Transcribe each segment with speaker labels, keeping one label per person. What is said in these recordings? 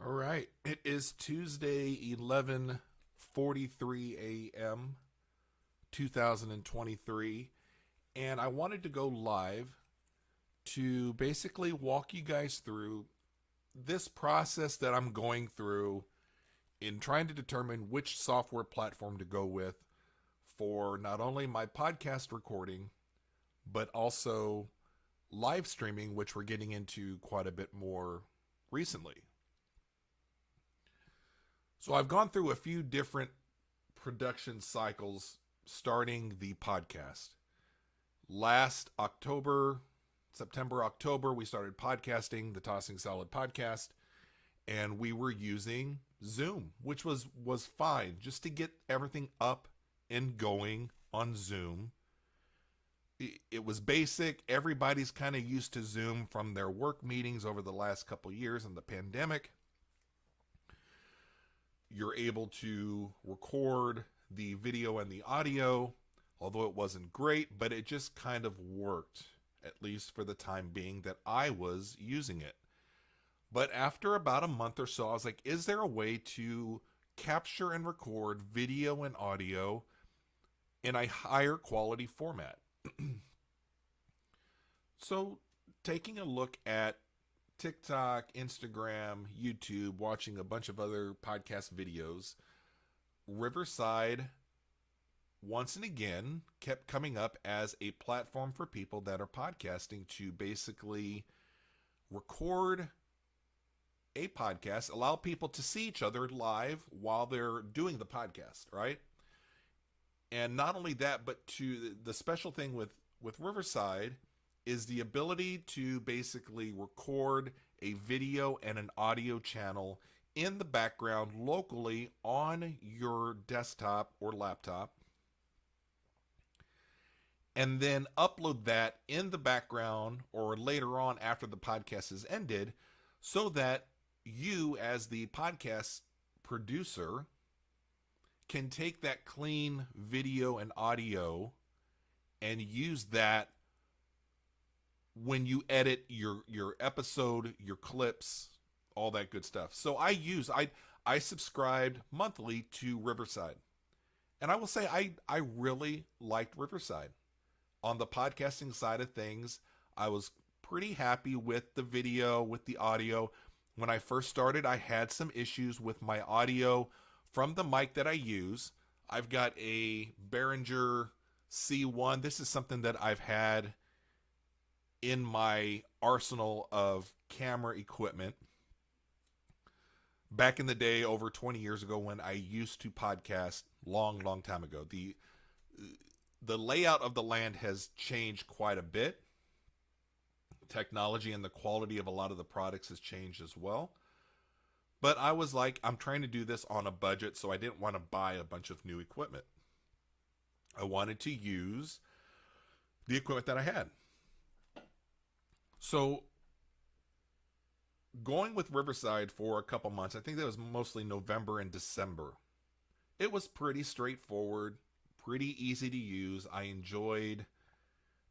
Speaker 1: All right. It is Tuesday, 11:43 a.m., 2023, and I wanted to go live to basically walk you guys through this process that I'm going through in trying to determine which software platform to go with for not only my podcast recording, but also live streaming, which we're getting into quite a bit more recently. So I've gone through a few different production cycles starting the podcast. Last October, September, October, we started podcasting the Tossing Salad podcast, and we were using Zoom, which was fine just to get everything up and going on Zoom. It was basic. Everybody's kind of used to Zoom from their work meetings over the last couple years in the pandemic. You're able to record the video and the audio, although it wasn't great, but it just kind of worked, at least for the time being that I was using it. But after about a month or so, I was like, is there a way to capture and record video and audio in a higher quality format? So, taking a look at TikTok, Instagram, YouTube, watching a bunch of other podcast videos, Riverside once and again kept coming up as a platform for people that are podcasting to basically record a podcast, allow people to see each other live while they're doing the podcast, right? And not only that, but to the special thing with Riverside is the ability to basically record a video and an audio channel in the background locally on your desktop or laptop, and then upload that in the background or later on after the podcast is ended, so that you as the podcast producer can take that clean video and audio and use that when you edit your episode, your clips, all that good stuff. So I subscribed monthly to Riverside. And I will say I really liked Riverside. On the podcasting side of things, I was pretty happy with the video, with the audio. When I first started, I had some issues with my audio from the mic that I use. I've got a Behringer C1. This is something that I've had in my arsenal of camera equipment back in the day, over 20 years ago, when I used to podcast long time ago. The layout of the land has changed quite a bit. Technology and the quality of a lot of the products has changed as well. But I was like, I'm trying to do this on a budget, so I didn't want to buy a bunch of new equipment. I wanted to use the equipment that I had. So, going with Riverside for a couple months, I think that was mostly November and December. It was pretty straightforward, pretty easy to use. I enjoyed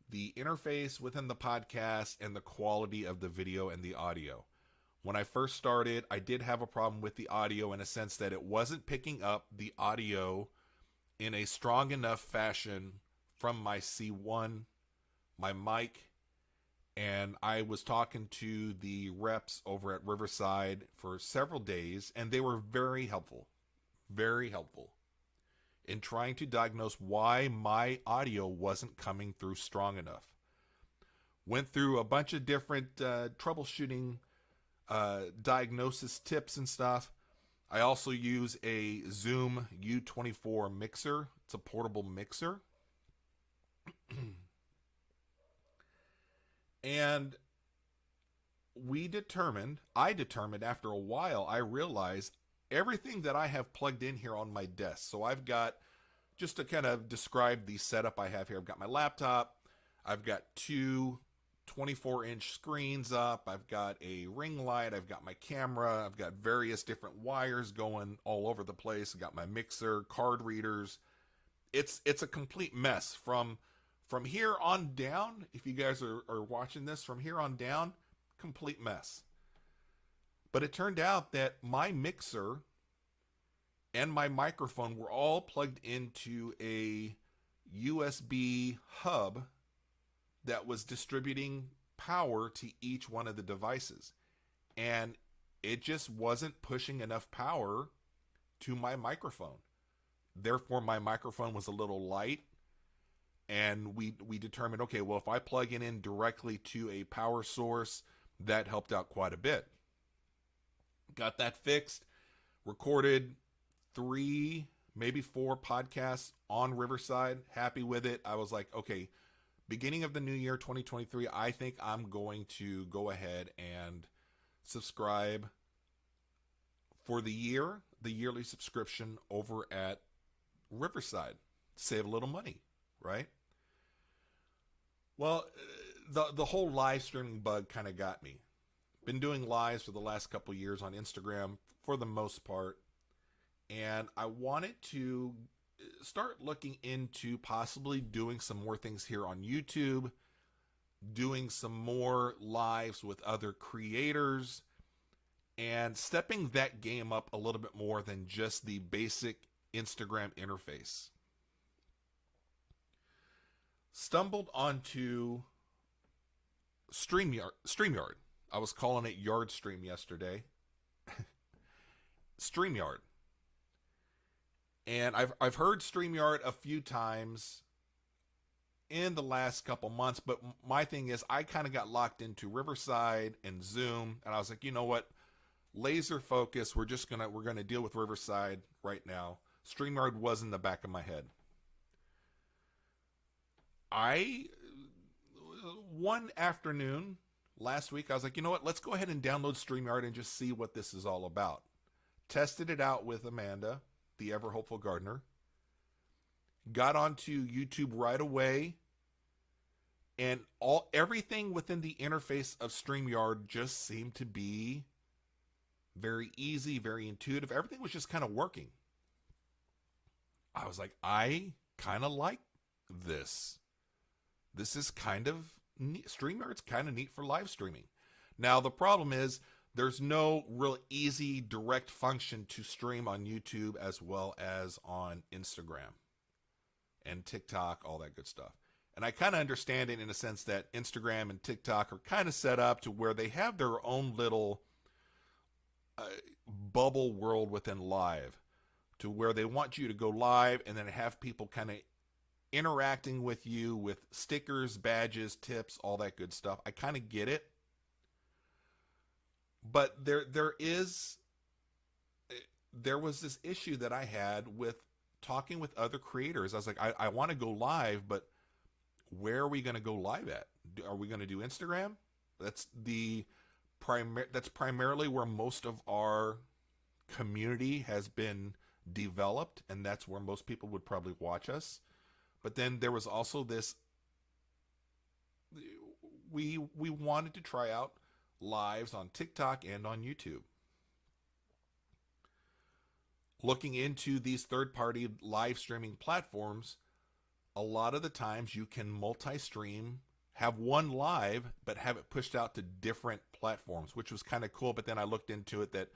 Speaker 1: the interface within the podcast and the quality of the video and the audio. When I first started, I did have a problem with the audio in a sense that it wasn't picking up the audio in a strong enough fashion from my C1, my mic, and I was talking to the reps over at Riverside for several days, and they were very helpful in trying to diagnose why my audio wasn't coming through strong enough. Went through a bunch of different troubleshooting diagnosis tips and stuff. I also use a Zoom U24 mixer. It's a portable mixer. And I determined after a while, I realized everything that I have plugged in here on my desk. So I've got, just to kind of describe the setup I have here, I've got my laptop, I've got two 24-inch screens up, I've got a ring light, I've got my camera, I've got various different wires going all over the place, I've got my mixer, card readers. It's a complete mess. From here on down, if you guys are watching this, from here on down, complete mess. But it turned out that my mixer and my microphone were all plugged into a USB hub that was distributing power to each one of the devices. And it just wasn't pushing enough power to my microphone. Therefore, my microphone was a little light. And we determined, okay, well, if I plug it in directly to a power source, that helped out quite a bit. Got that fixed, recorded 3, maybe 4 podcasts on Riverside. Happy with it. I was like, okay, beginning of the new year, 2023, I think I'm going to go ahead and subscribe for the yearly subscription over at Riverside. Save a little money, right? Well, the whole live streaming bug kind of got me. Been doing lives for the last couple years on Instagram for the most part. And I wanted to start looking into possibly doing some more things here on YouTube, doing some more lives with other creators, and stepping that game up a little bit more than just the basic Instagram interface. Stumbled onto Streamyard. I was calling it Yard Stream yesterday. Streamyard. And I've heard Streamyard a few times in the last couple months, but my thing is I kind of got locked into Riverside and Zoom, and I was like, you know what? Laser focus. We're gonna deal with Riverside right now. Streamyard was in the back of my head. One afternoon last week, I was like, you know what? Let's go ahead and download Streamyard and just see what this is all about. Tested it out with Amanda, the ever hopeful gardener. Got onto YouTube right away, and everything within the interface of Streamyard just seemed to be very easy, very intuitive. Everything was just kind of working. I was like, I kind of like this. This is kind of neat. Streamyard's kind of neat for live streaming. Now, the problem is there's no real easy direct function to stream on YouTube as well as on Instagram and TikTok, all that good stuff. And I kind of understand it in a sense that Instagram and TikTok are kind of set up to where they have their own little bubble world within live, to where they want you to go live and then have people kind of interacting with you with stickers, badges, tips, all that good stuff. I kind of get it. But there was this issue that I had with talking with other creators. I was like, I want to go live, but where are we going to go live at? Are we going to do Instagram? That's primarily where most of our community has been developed, and that's where most people would probably watch us. But then there was also this, we wanted to try out lives on TikTok and on YouTube. Looking into these third-party live streaming platforms, a lot of the times you can multi-stream, have one live, but have it pushed out to different platforms, which was kind of cool. But then I looked into it that,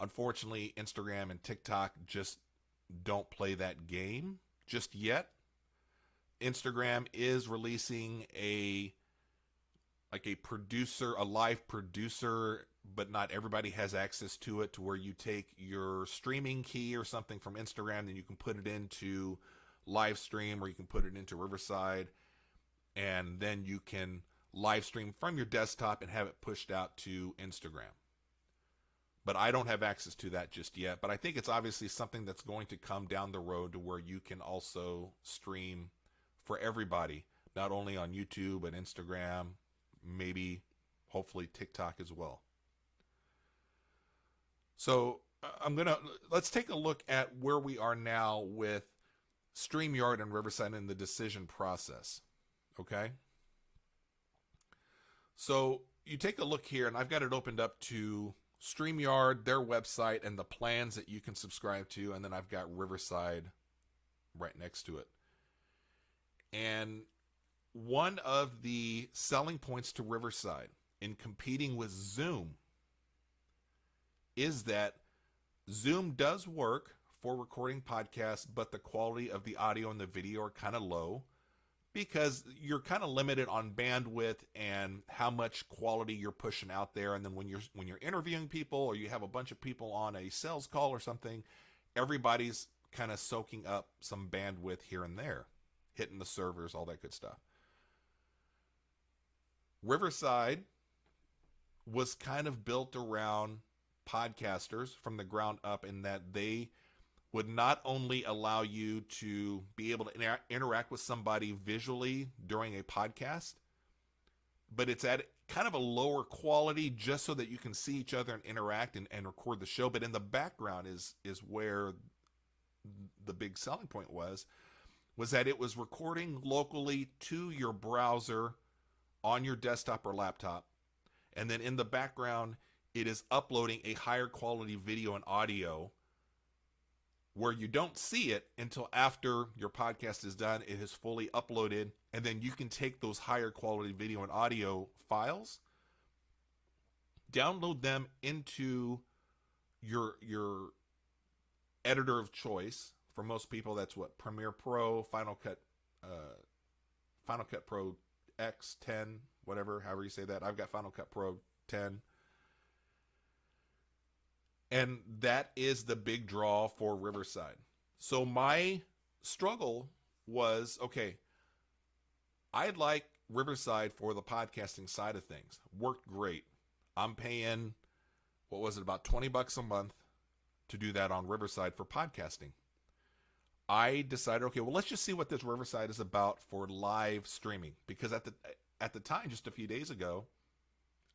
Speaker 1: unfortunately, Instagram and TikTok just don't play that game just yet. Instagram is releasing a live producer, but not everybody has access to it, to where you take your streaming key or something from Instagram, then you can put it into live stream, or you can put it into Riverside, and then you can live stream from your desktop and have it pushed out to Instagram. But I don't have access to that just yet. But I think it's obviously something that's going to come down the road, to where you can also stream for everybody, not only on YouTube, but Instagram, maybe, hopefully, TikTok as well. So let's take a look at where we are now with StreamYard and Riverside in the decision process. Okay? So you take a look here, and I've got it opened up to StreamYard, their website, and the plans that you can subscribe to, and then I've got Riverside right next to it. And one of the selling points to Riverside in competing with Zoom is that Zoom does work for recording podcasts, but the quality of the audio and the video are kind of low because you're kind of limited on bandwidth and how much quality you're pushing out there. And then when you're interviewing people or you have a bunch of people on a sales call or something, everybody's kind of soaking up some bandwidth here and there, hitting the servers, all that good stuff. Riverside was kind of built around podcasters from the ground up in that they would not only allow you to be able to interact with somebody visually during a podcast, but it's at kind of a lower quality just so that you can see each other and interact and record the show. But in the background is where the big selling point was that it was recording locally to your browser on your desktop or laptop. And then in the background, it is uploading a higher quality video and audio where you don't see it until after your podcast is done. It is fully uploaded, and then you can take those higher quality video and audio files, download them into your editor of choice. For most people, that's what, Premiere Pro, Final Cut Pro X10, whatever, however you say that. I've got Final Cut Pro 10. And that is the big draw for Riverside. So my struggle was, okay, I'd like Riverside for the podcasting side of things. Worked great. I'm paying, what was it, about $20 a month to do that on Riverside for podcasting. I decided, okay, well, let's just see what this Riverside is about for live streaming. Because at the time, just a few days ago,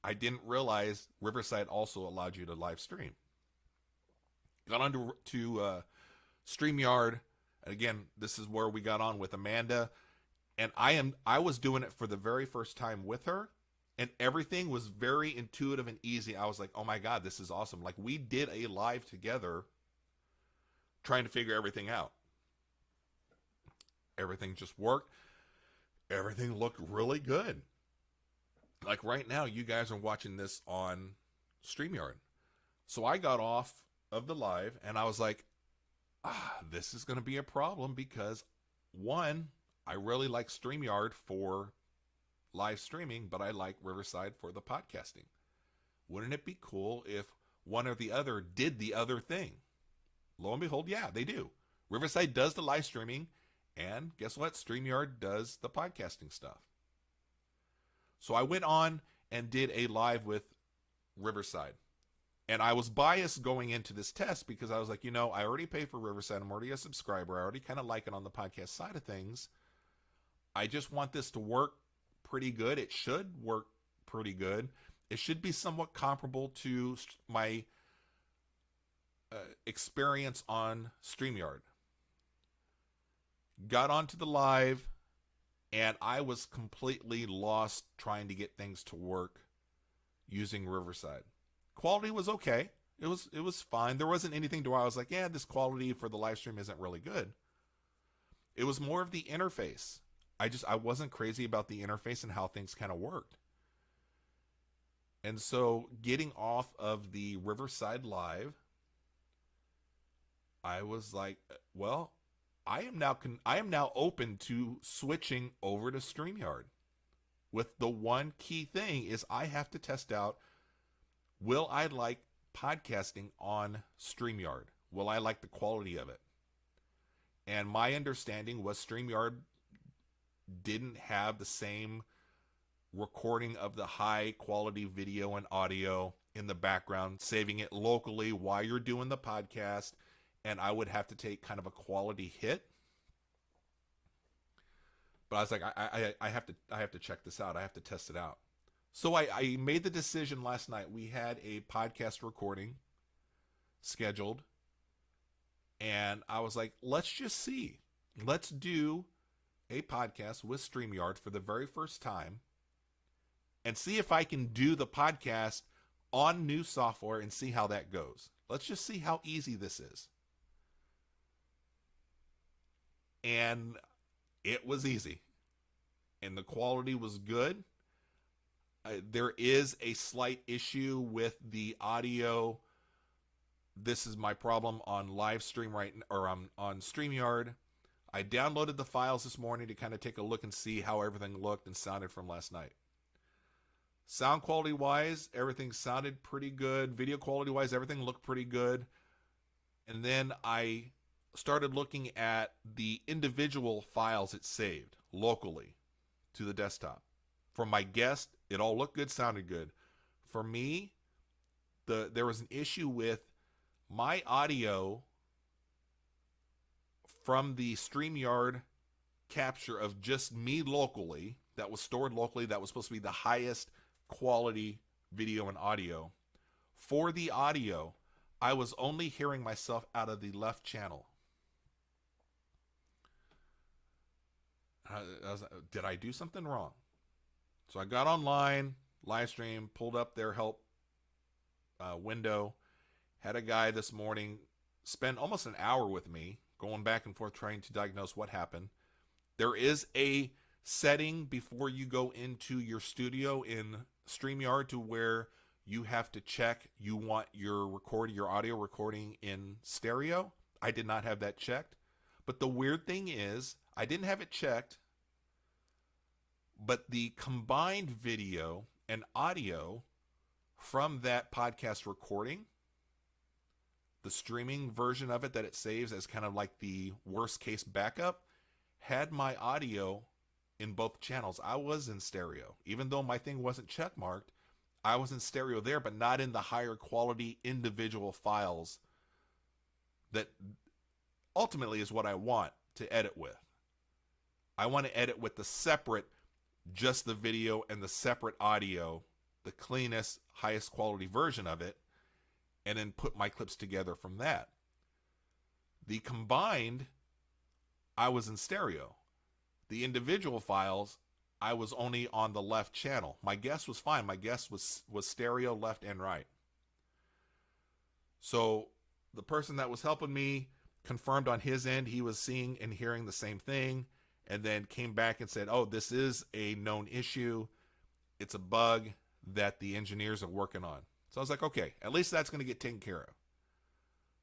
Speaker 1: I didn't realize Riverside also allowed you to live stream. Got on to Streamyard. And again, this is where we got on with Amanda. And I was doing it for the very first time with her. And everything was very intuitive and easy. I was like, oh my God, this is awesome. Like, we did a live together trying to figure everything out. Everything just worked. Everything looked really good. Like right now, you guys are watching this on Streamyard. So I got off of the live and I was like, this is going to be a problem because, one, I really like Streamyard for live streaming, but I like Riverside for the podcasting. Wouldn't it be cool if one or the other did the other thing? Lo and behold, yeah, they do. Riverside does the live streaming, and guess what? Streamyard does the podcasting stuff. So I went on and did a live with Riverside. And I was biased going into this test because I was like, I already pay for Riverside. I'm already a subscriber. I already kind of like it on the podcast side of things. I just want this to work pretty good. It should work pretty good. It should be somewhat comparable to my experience on Streamyard. Got onto the live, and I was completely lost trying to get things to work using Riverside. Quality was okay. It was fine. There wasn't anything to where I was like, yeah, this quality for the live stream isn't really good. It was more of the interface. I wasn't crazy about the interface and how things kind of worked. And so getting off of the Riverside Live, I was like, well, I am now open to switching over to StreamYard. With the one key thing is I have to test out, will I like podcasting on StreamYard? Will I like the quality of it? And my understanding was StreamYard didn't have the same recording of the high quality video and audio in the background, saving it locally while you're doing the podcast, and I would have to take kind of a quality hit. But I was like, I have to check this out. I have to test it out. So I made the decision last night. We had a podcast recording scheduled, and I was like, let's just see. Let's do a podcast with StreamYard for the very first time and see if I can do the podcast on new software and see how that goes. Let's just see how easy this is. And it was easy. And the quality was good. There is a slight issue with the audio this is my problem on live stream on Streamyard. I downloaded the files this morning to kind of take a look and see how everything looked and sounded from last night. Sound quality wise, everything sounded pretty good. Video quality wise, everything looked pretty good. And then I started looking at the individual files it saved locally to the desktop. For my guest, it all looked good, sounded good. For me, there was an issue with my audio from the StreamYard capture of just me locally, that was stored locally, that was supposed to be the highest quality video and audio. For the audio, I was only hearing myself out of the left channel. Did I do something wrong? So I got online, live stream, pulled up their help window, had a guy this morning spend almost an hour with me, going back and forth trying to diagnose what happened. There is a setting before you go into your studio in StreamYard to where you have to check you want your audio recording in stereo. I did not have that checked. But the weird thing is, I didn't have it checked, but the combined video and audio from that podcast recording, the streaming version of it that it saves as kind of like the worst case backup, had my audio in both channels. I was in stereo. Even though my thing wasn't checkmarked, I was in stereo there, but not in the higher quality individual files that ultimately is what I want to edit with. I want to edit with the separate, just the video and the separate audio, the cleanest, highest quality version of it, and then put my clips together from that. The combined, I was in stereo. The individual files, I was only on the left channel. My guest was fine. My guest was stereo left and right. So the person that was helping me confirmed on his end he was seeing and hearing the same thing, and then came back and said, oh, this is a known issue. It's a bug that the engineers are working on. So I was like, okay, at least that's going to get taken care of.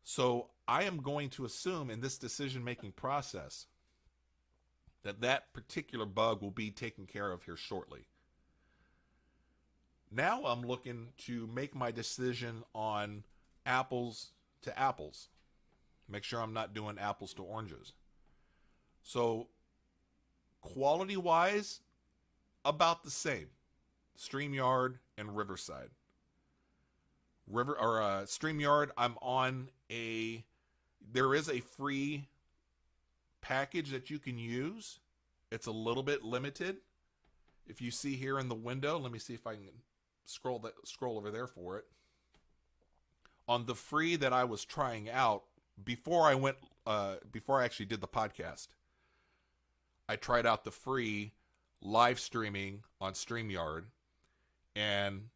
Speaker 1: So I am going to assume in this decision-making process that particular bug will be taken care of here shortly. Now I'm looking to make my decision on apples to apples. Make sure I'm not doing apples to oranges. So quality-wise, about the same. StreamYard and Riverside. StreamYard, I'm on there is a free package that you can use. It's a little bit limited. If you see here in the window, let me see if I can scroll over there for it. On the free that I was trying out before I actually did the podcast, I tried out the free live streaming on StreamYard, and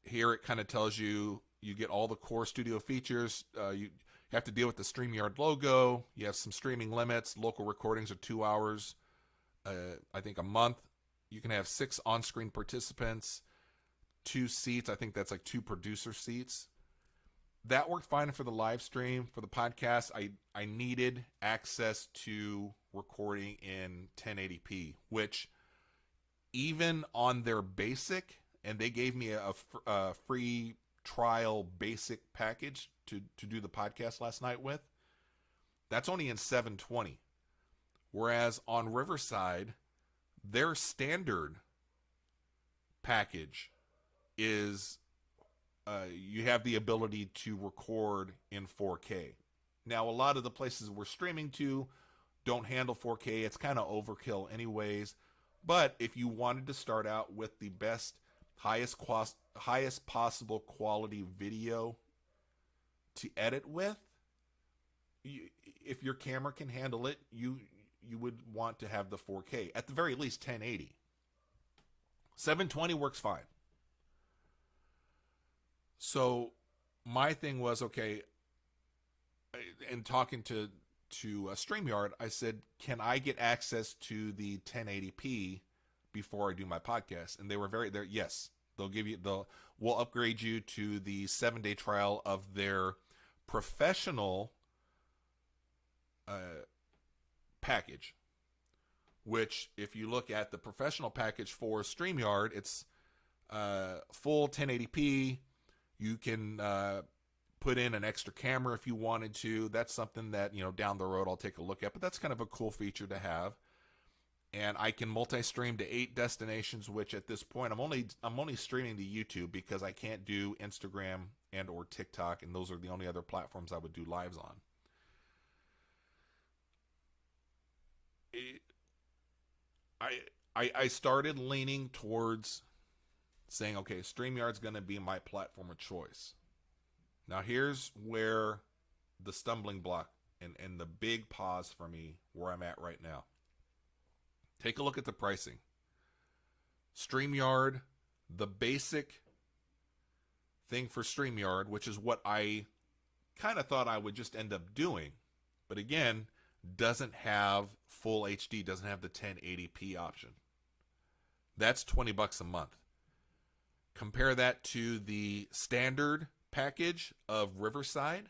Speaker 1: here it kind of tells you get all the core studio features. You have to deal with the StreamYard logo. You have some streaming limits. Local recordings are 2 hours, I think a month. You can have 6 on-screen participants, 2 seats. I think that's like 2 producer seats. That worked fine for the live stream. For the podcast, I needed access to recording in 1080p, which even on their basic, and they gave me a free trial basic package to do the podcast last night with, that's only in 720. Whereas on Riverside, their standard package is you have the ability to record in 4K. Now, a lot of the places we're streaming to don't handle 4K. It's kind of overkill anyways. But if you wanted to start out with the best, highest possible quality video to edit with, if your camera can handle it, you would want to have the 4K. At the very least, 1080. 720 works fine. So my thing was, okay, and talking to StreamYard, I said, can I get access to the 1080p before I do my podcast? And they were yes, we'll upgrade you to the 7-day trial of their professional package, which if you look at the professional package for Streamyard, it's full 1080p. You can put in an extra camera if you wanted to. That's something that, down the road I'll take a look at, but that's kind of a cool feature to have. And I can multi-stream to 8 destinations, which at this point I'm only streaming to YouTube because I can't do Instagram and or TikTok, and those are the only other platforms I would do lives on. I started leaning towards saying, okay, StreamYard's going to be my platform of choice. Now here's where the stumbling block and the big pause for me, where I'm at right now. Take a look at the pricing. StreamYard, the basic thing for StreamYard, which is what I kind of thought I would just end up doing, but again, doesn't have full HD, doesn't have the 1080p option. That's $20 a month. Compare that to the standard package of Riverside,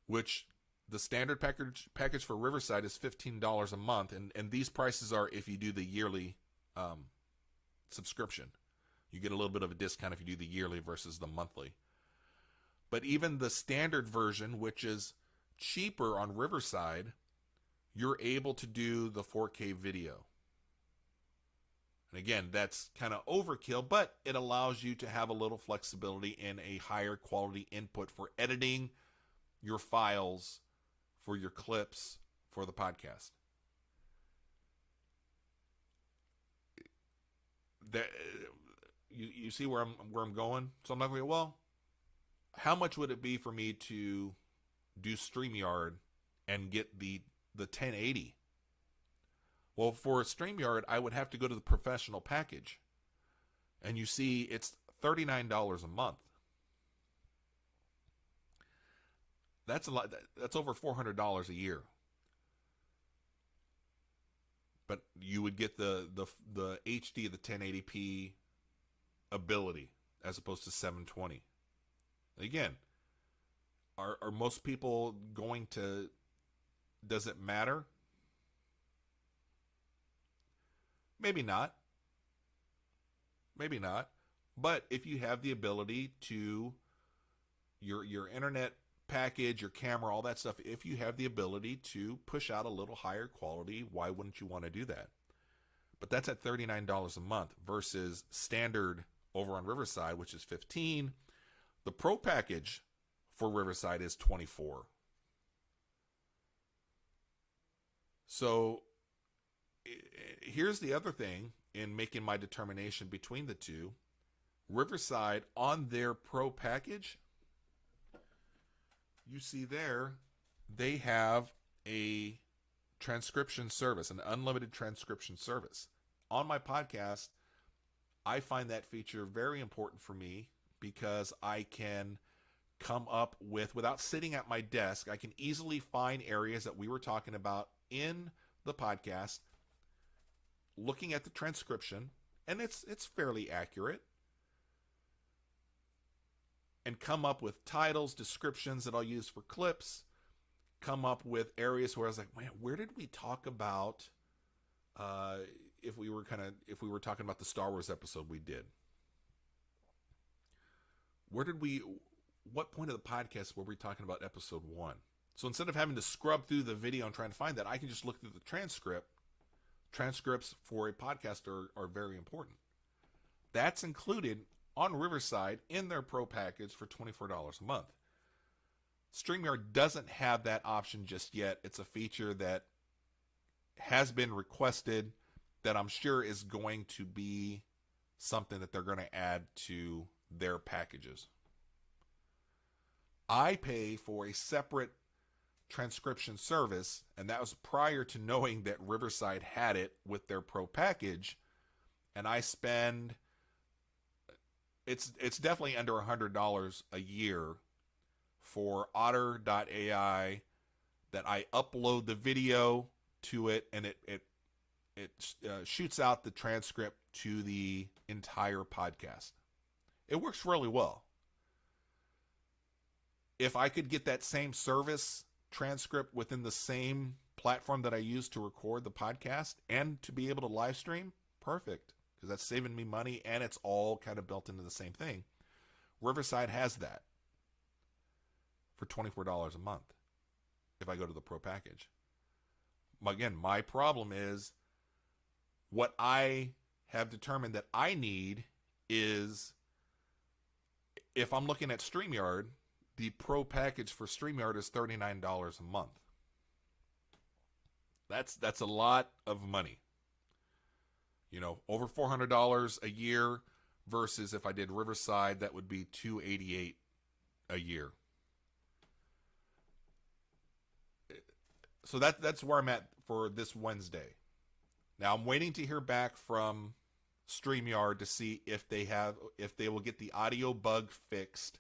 Speaker 1: which the standard package for Riverside is $15 a month, and these prices are if you do the yearly subscription. You get a little bit of a discount if you do the yearly versus the monthly. But even the standard version, which is cheaper on Riverside, you're able to do the 4K video. And again, that's kind of overkill, but it allows you to have a little flexibility in a higher quality input for editing your files, for your clips, for the podcast. You see where I'm going? So I'm not going, well, how much would it be for me to do StreamYard and get the 1080? Well, for StreamYard, I would have to go to the professional package. And you see, it's $39 a month. That's a lot. That's over $400 a year. But you would get the HD, the 1080p ability, as opposed to 720. Again, are most people going to? Does it matter? Maybe not. Maybe not. But if you have the ability to your internet package, your camera, all that stuff, if you have the ability to push out a little higher quality, why wouldn't you want to do that? But that's at $39 a month versus standard over on Riverside, which is $15. The Pro package for Riverside is $24. So here's the other thing in making my determination between the two. Riverside, on their Pro package, you see there, they have a transcription service, an unlimited transcription service. On my podcast, I find that feature very important for me because I can come up with, without sitting at my desk, I can easily find areas that we were talking about in the podcast, looking at the transcription, and it's fairly accurate, and come up with titles, descriptions that I'll use for clips, come up with areas where I was like, man, where did we talk about if we were talking about the Star Wars episode we did? What point of the podcast were we talking about episode 1? So instead of having to scrub through the video and trying to find that, I can just look through the transcript. Transcripts for a podcast are very important. That's included on Riverside in their Pro package for $24 a month. StreamYard doesn't have that option just yet. It's a feature that has been requested that I'm sure is going to be something that they're going to add to their packages. I pay for a separate transcription service, and that was prior to knowing that Riverside had it with their Pro package, and I spend, it's definitely under $100 a year for Otter.ai, that I upload the video to it, and it shoots out the transcript to the entire podcast. It works really well. If I could get that same service transcript within the same platform that I use to record the podcast and to be able to live stream, perfect. Because that's saving me money and it's all kind of built into the same thing. Riverside has that for $24 a month if I go to the Pro package. Again, my problem is what I have determined that I need is, if I'm looking at Streamyard, the Pro package for Streamyard is $39 a month. That's a lot of money. You know, over $400 a year versus if I did Riverside, that would be $288 a year. So that's where I'm at for this Wednesday. Now I'm waiting to hear back from Streamyard to see if they will get the audio bug fixed.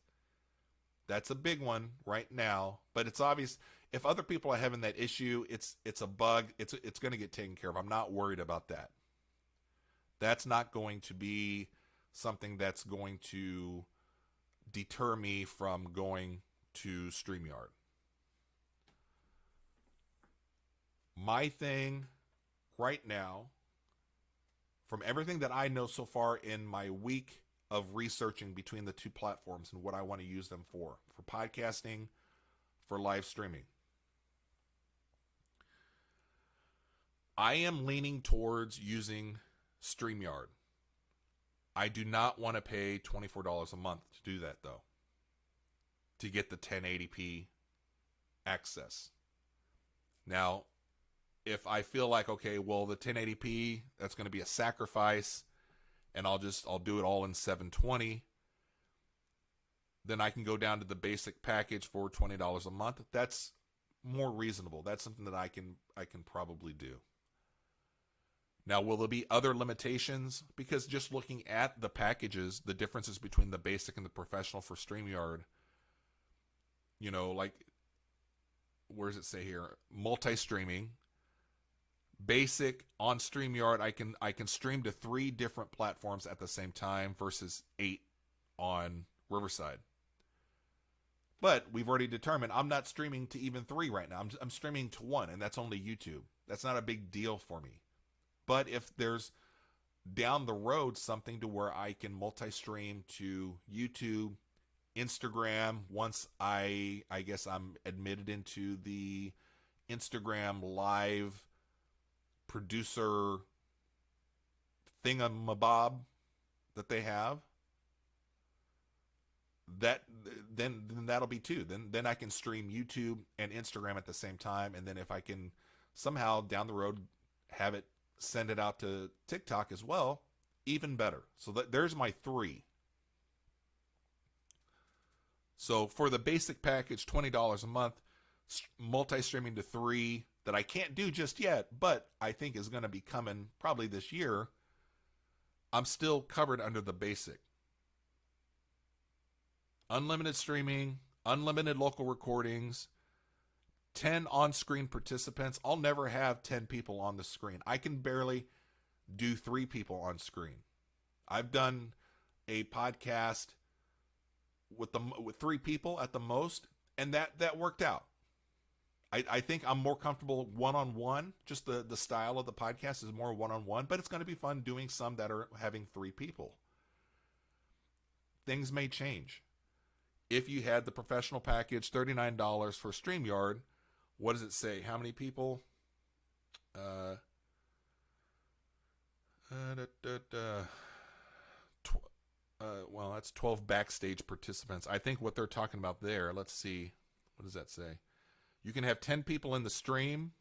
Speaker 1: That's a big one right now, but it's obvious if other people are having that issue, it's a bug. It's going to get taken care of. I'm not worried about that. That's not going to be something that's going to deter me from going to StreamYard. My thing right now, from everything that I know so far in my week of researching between the two platforms and what I want to use them for podcasting, for live streaming, I am leaning towards using StreamYard. I do not want to pay $24 a month to do that, though, to get the 1080p access. Now, if I feel like, okay, well, the 1080p, that's going to be a sacrifice, and I'll do it all in 720, then I can go down to the basic package for $20 a month. That's more reasonable. That's something that I can probably do. Now, will there be other limitations? Because just looking at the packages, the differences between the basic and the professional for StreamYard, you know, like, where does it say here? Multi-streaming. Basic on StreamYard, I can stream to 3 different platforms at the same time versus 8 on Riverside. But we've already determined I'm not streaming to even 3 right now. I'm streaming to 1, and that's only YouTube. That's not a big deal for me. But if there's down the road something to where I can multi-stream to YouTube, Instagram, once I guess I'm admitted into the Instagram live producer thingamabob that they have, then that'll be 2. Then I can stream YouTube and Instagram at the same time, and then if I can somehow down the road have it send it out to TikTok as well, even better. So there's my 3. So for the basic package, $20 a month, multi-streaming to 3 that I can't do just yet, but I think is going to be coming probably this year, I'm still covered under the basic. Unlimited streaming, unlimited local recordings, 10 on-screen participants. I'll never have 10 people on the screen. I can barely do 3 people on screen. I've done a podcast with 3 people at the most, and that worked out. I think I'm more comfortable one-on-one. Just the style of the podcast is more one-on-one, but it's going to be fun doing some that are having 3 people. Things may change. If you had the professional package, $39 for StreamYard, what does it say? How many people? Well, that's 12 backstage participants. I think what they're talking about there, let's see. What does that say? You can have 10 people in the stream.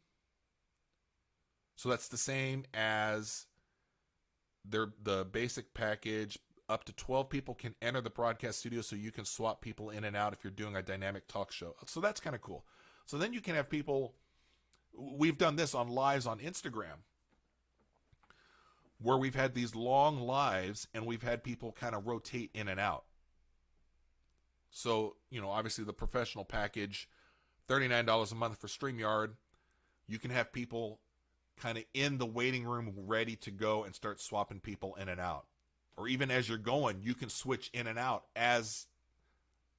Speaker 1: So that's the same as the basic package. Up to 12 people can enter the broadcast studio, so you can swap people in and out if you're doing a dynamic talk show. So that's kind of cool. So then you can have people, we've done this on lives on Instagram, where we've had these long lives and we've had people kind of rotate in and out. So, you know, obviously the professional package, $39 a month for StreamYard, you can have people kind of in the waiting room ready to go and start swapping people in and out. Or even as you're going, you can switch in and out as,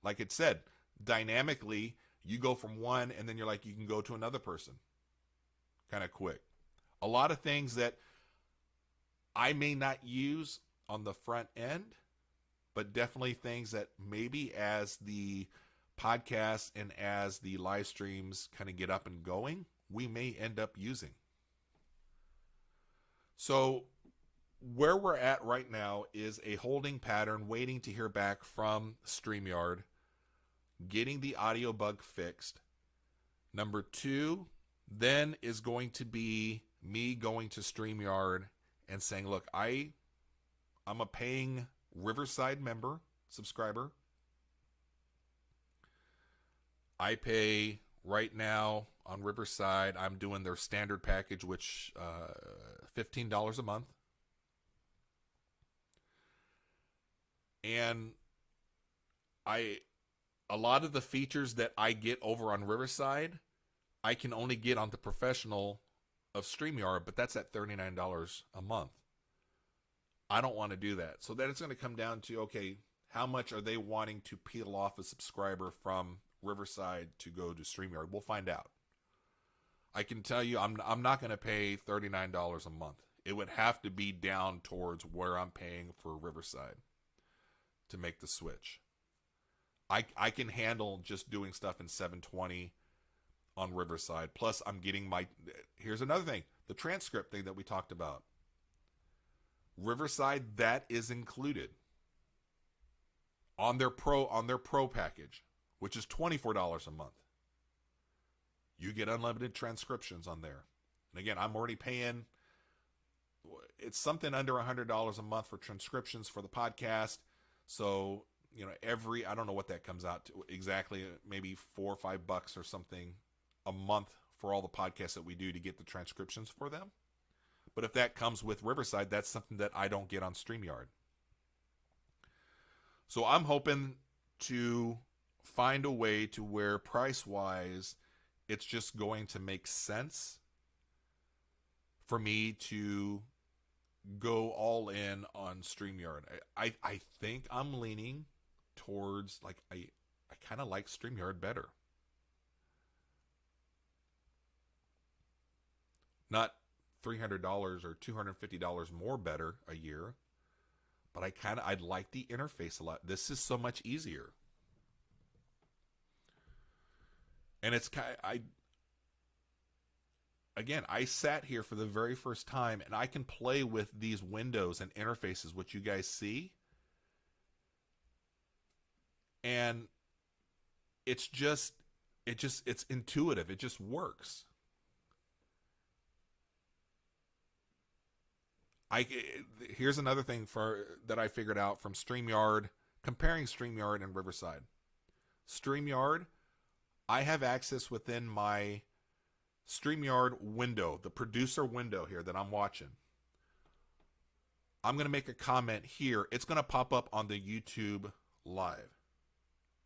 Speaker 1: like it said, dynamically, you go from one and then you're like, you can go to another person kind of quick. A lot of things that I may not use on the front end, but definitely things that maybe as the podcast and as the live streams kind of get up and going, we may end up using. So where we're at right now is a holding pattern, waiting to hear back from Streamyard, getting the audio bug fixed. Number 2 then is going to be me going to Streamyard and saying, look, I'm a paying Riverside member, subscriber. I pay right now on Riverside, I'm doing their standard package, which $15 a month. And a lot of the features that I get over on Riverside, I can only get on the professional of StreamYard, but that's at $39 a month. I don't want to do that. So then it's going to come down to, okay, how much are they wanting to peel off a subscriber from Riverside to go to StreamYard? We'll find out. I can tell you I'm not going to pay $39 a month. It would have to be down towards where I'm paying for Riverside to make the switch. I can handle just doing stuff in 720 on Riverside. Plus, I'm getting here's another thing, the transcript thing that we talked about. Riverside, that is included on their pro package, which is $24 a month. You get unlimited transcriptions on there. And again, I'm already paying, it's something under $100 a month for transcriptions for the podcast. So, I don't know what that comes out to exactly, maybe $4 or $5 or something a month for all the podcasts that we do to get the transcriptions for them. But if that comes with Riverside, that's something that I don't get on StreamYard. So I'm hoping to find a way to where price-wise, it's just going to make sense for me to go all in on StreamYard. I think I'm leaning towards, I kind of like StreamYard better. Not $300 or $250 more better a year, but I'd like the interface a lot. This is so much easier. And it's I sat here for the very first time and I can play with these windows and interfaces, which you guys see. And it's intuitive. It just works. Here's another thing that I figured out from StreamYard, comparing StreamYard and Riverside. StreamYard, I have access within my StreamYard window, the producer window here that I'm watching. I'm going to make a comment here. It's going to pop up on the YouTube live,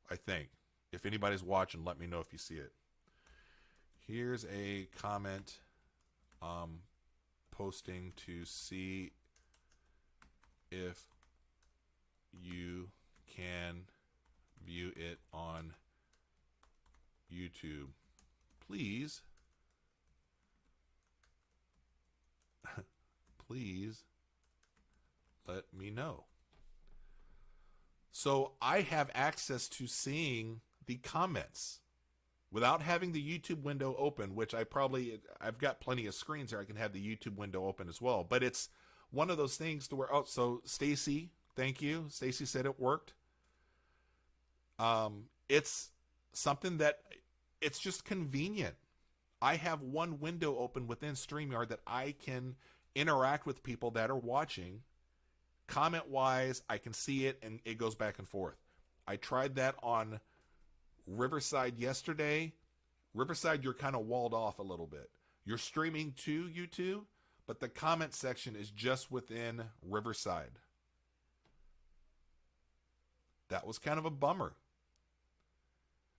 Speaker 1: I think. If anybody's watching, let me know if you see it. Here's a comment posting to see if you can view it on YouTube. Please let me know. So I have access to seeing the comments without having the YouTube window open, which I've got plenty of screens here. I can have the YouTube window open as well. But it's one of those things to where, so Stacy, thank you. Stacy said it worked. It's something that it's just convenient. I have one window open within StreamYard that I can interact with people that are watching. Comment-wise, I can see it, and it goes back and forth. I tried that on Riverside yesterday. Riverside, you're kind of walled off a little bit. You're streaming to YouTube, but the comment section is just within Riverside. That was kind of a bummer.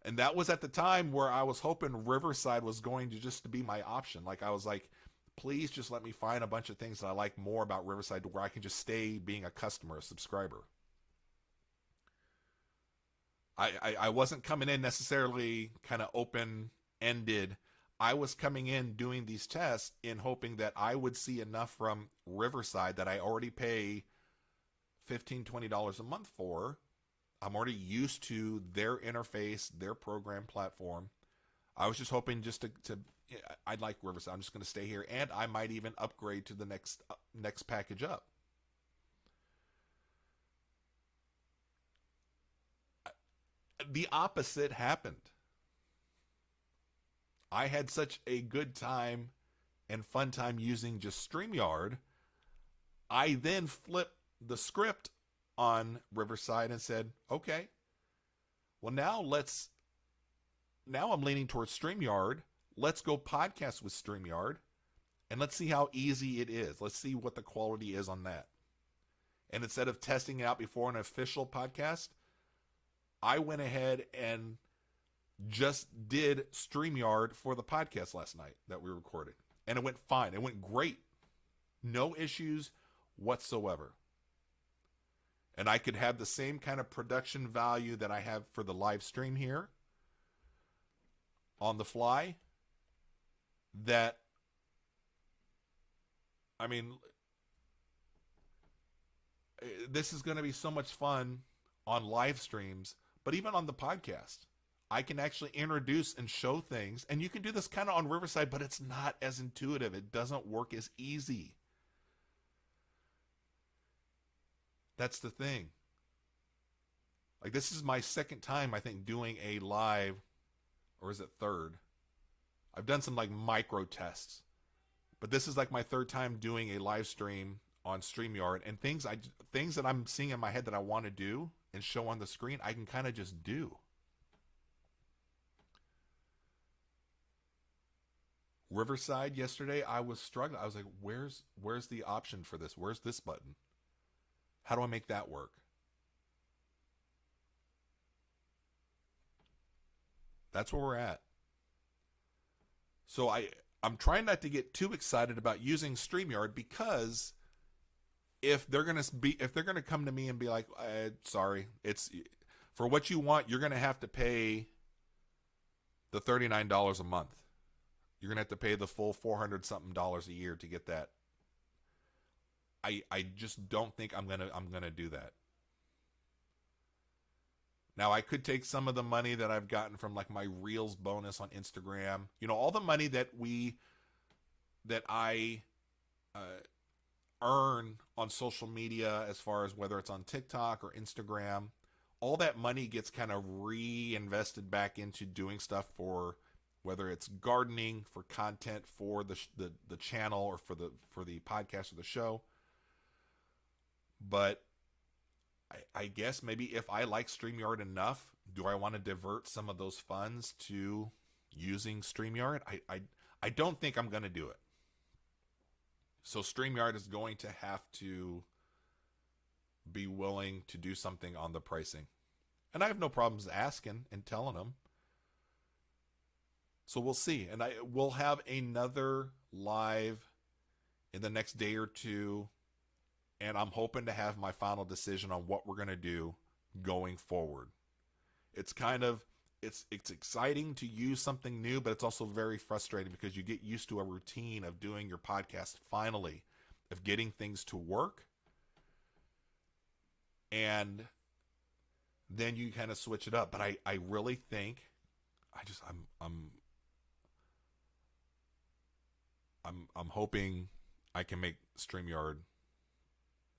Speaker 1: And that was at the time where I was hoping Riverside was going to just be my option. I was like, please just let me find a bunch of things that I like more about Riverside where I can just stay being a customer, a subscriber. I wasn't coming in necessarily kind of open ended. I was coming in doing these tests in hoping that I would see enough from Riverside that I already pay $15-20 a month for. I'm already used to their interface, their program platform. I was just hoping just to I'd like Riverside. I'm just going to stay here, and I might even upgrade to the next package up. The opposite happened. I had such a good time and fun time using just StreamYard. I then flipped the script on Riverside and said, okay, well now I'm leaning towards StreamYard. Let's go podcast with StreamYard and let's see how easy it is. Let's see what the quality is on that. And instead of testing it out before an official podcast, I went ahead and just did StreamYard for the podcast last night that we recorded. And it went fine. It went great. No issues whatsoever. And I could have the same kind of production value that I have for the live stream here on the fly. That, I mean, this is going to be so much fun on live streams, but even on the podcast. I can actually introduce and show things, and you can do this kind of on Riverside, but it's not as intuitive. It doesn't work as easy. That's the thing. Like, this is my second time, I think, doing a live, or is it third? I've done some like micro tests, but this is like my third time doing a live stream on StreamYard, and things that I'm seeing in my head that I want to do and show on the screen, I can kind of just do. Riverside yesterday, I was struggling. I was like, where's the option for this? Where's this button? How do I make that work? That's where we're at. So I'm trying not to get too excited about using StreamYard, because if they're gonna come to me and be like, sorry, it's for what you want, you're gonna have to pay the $39 a month. You're gonna have to pay the full $400 something a year to get that. I just don't think I'm gonna do that. Now, I could take some of the money that I've gotten from like my Reels bonus on Instagram, all the money that I earn on social media, as far as whether it's on TikTok or Instagram, all that money gets kind of reinvested back into doing stuff for, whether it's gardening, for content for the channel, or for the podcast or the show. But I guess maybe if I like StreamYard enough, do I want to divert some of those funds to using StreamYard? I don't think I'm going to do it. So StreamYard is going to have to be willing to do something on the pricing. And I have no problems asking and telling them. So we'll see. And we'll have another live in the next day or two. And I'm hoping to have my final decision on what we're going to do going forward. It's it's exciting to use something new, but it's also very frustrating because you get used to a routine of doing your podcast finally, of getting things to work. And then you kind of switch it up. But I really think I'm hoping I can make StreamYard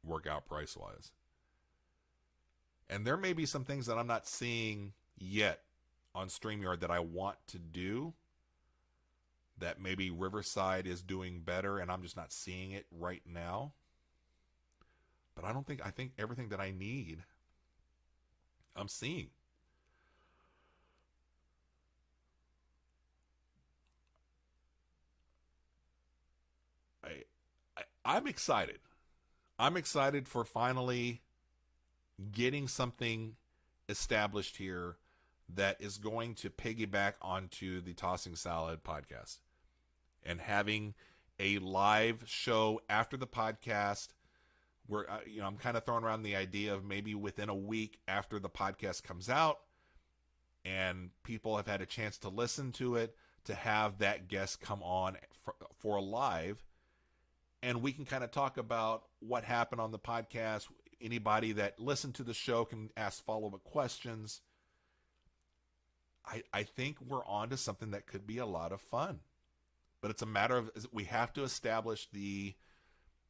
Speaker 1: work out price wise. And there may be some things that I'm not seeing yet on StreamYard that I want to do, that maybe Riverside is doing better and I'm just not seeing it right now. But I think everything that I need, I'm seeing. I'm excited. I'm excited for finally getting something established here that is going to piggyback onto the Tossing Salad podcast, and having a live show after the podcast where I'm kind of throwing around the idea of maybe within a week after the podcast comes out, and people have had a chance to listen to it, to have that guest come on for a live, and we can kind of talk about what happened on the podcast. Anybody that listened to the show can ask follow-up questions. I think we're on to something that could be a lot of fun. But it's a matter of, we have to establish the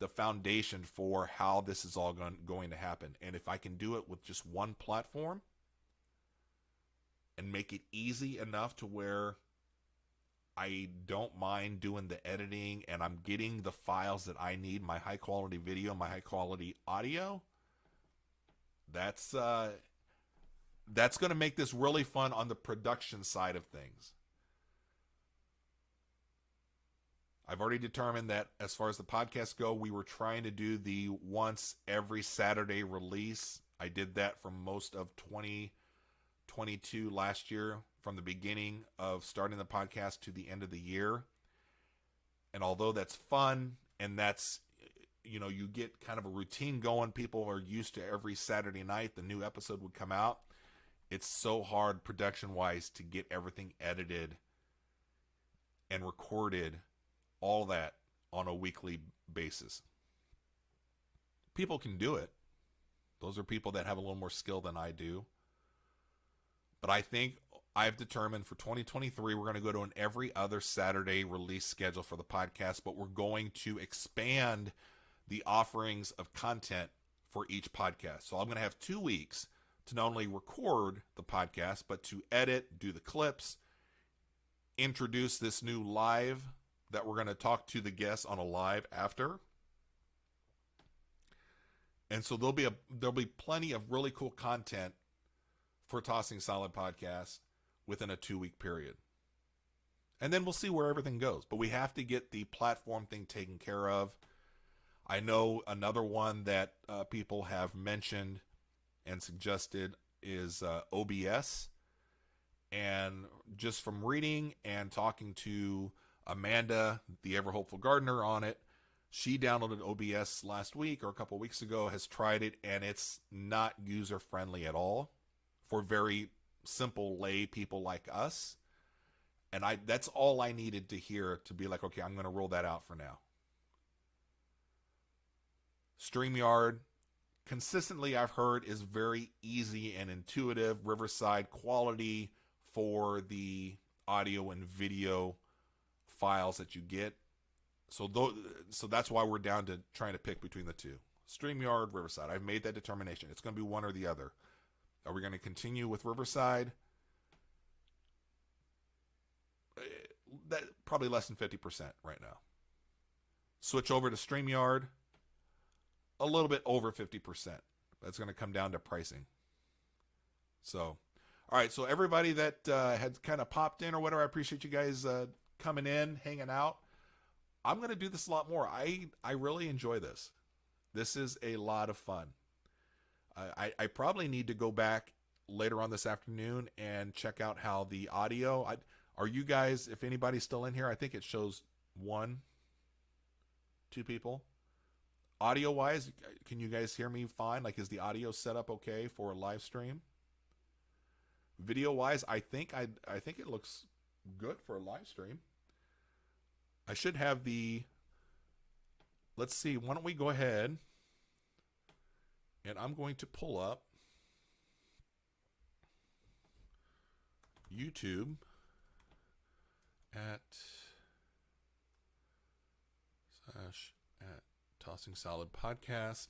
Speaker 1: foundation for how this is all going to happen. And if I can do it with just one platform and make it easy enough to where I don't mind doing the editing and I'm getting the files that I need, my high quality video, my high quality audio, that's going to make this really fun on the production side of things. I've already determined that as far as the podcasts go, we were trying to do the once every Saturday release. I did that for most of 2022 last year, from the beginning of starting the podcast to the end of the year. And although that's fun and that's, you get kind of a routine going, people are used to every Saturday night the new episode would come out. It's so hard production-wise to get everything edited and recorded, all that on a weekly basis. People can do it. Those are people that have a little more skill than I do. But I think I've determined for 2023, we're going to go to an every other Saturday release schedule for the podcast, but we're going to expand the offerings of content for each podcast. So I'm going to have 2 weeks to not only record the podcast, but to edit, do the clips, introduce this new live that we're going to talk to the guests on a live after. And so there'll be plenty of really cool content for Tossing Solid Podcast within a 2-week period. And then we'll see where everything goes. But we have to get the platform thing taken care of. I know another one that people have mentioned and suggested is OBS. And just from reading and talking to Amanda, the ever hopeful gardener, on it, she downloaded OBS last week or a couple weeks ago, has tried it, and it's not user friendly at all for very simple lay people like us. And that's all I needed to hear to be like, okay, I'm going to roll that out for now. Streamyard, consistently I've heard, is very easy and intuitive. Riverside quality for the audio and video files that you get. So that's why we're down to trying to pick between the two. Streamyard, Riverside. I've made that determination. It's going to be one or the other. Are we going to continue with Riverside? That probably less than 50% right now. Switch over to Streamyard, a little bit over 50%. That's going to come down to pricing. So, all right. So everybody that had kind of popped in or whatever, I appreciate you guys coming in, hanging out. I'm going to do this a lot more. I really enjoy this. This is a lot of fun. I probably need to go back later on this afternoon and check out how the audio. Are you guys, if anybody's still in here, I think it shows 1, 2 people. Audio wise, can you guys hear me fine? Like, is the audio set up okay for a live stream? Video wise, I think it looks good for a live stream. I should have let's see, why don't we go ahead and I'm going to pull up YouTube at Tossing Solid Podcast.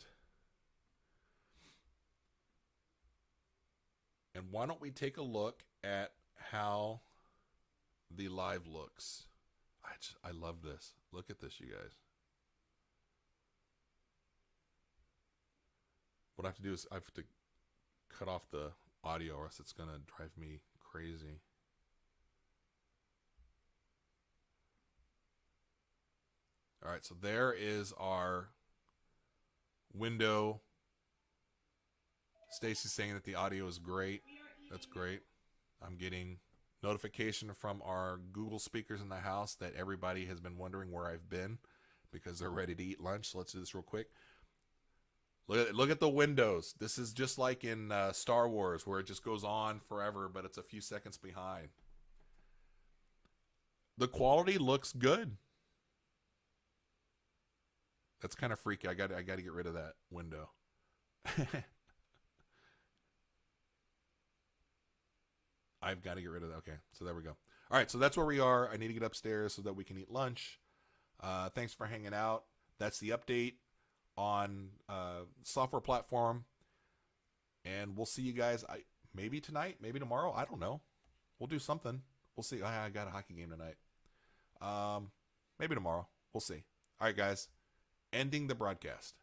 Speaker 1: And why don't we take a look at how the live looks? I love this. Look at this, you guys. What I have to do is I have to cut off the audio or else it's going to drive me crazy. All right, so there is our window. Stacy's saying that the audio is great. That's great. I'm getting notification from our Google speakers in the house that everybody has been wondering where I've been because they're ready to eat lunch. So let's do this real quick. Look at the windows. This is just like in Star Wars, where it just goes on forever, but it's a few seconds behind. The quality looks good. That's kind of freaky. I got to get rid of that window. I've got to get rid of that. Okay, so there we go. All right, so that's where we are. I need to get upstairs so that we can eat lunch. Thanks for hanging out. That's the update on software platform. And we'll see you guys maybe tonight, maybe tomorrow. I don't know. We'll do something. We'll see. I got a hockey game tonight. Maybe tomorrow. We'll see. All right, guys. Ending the broadcast.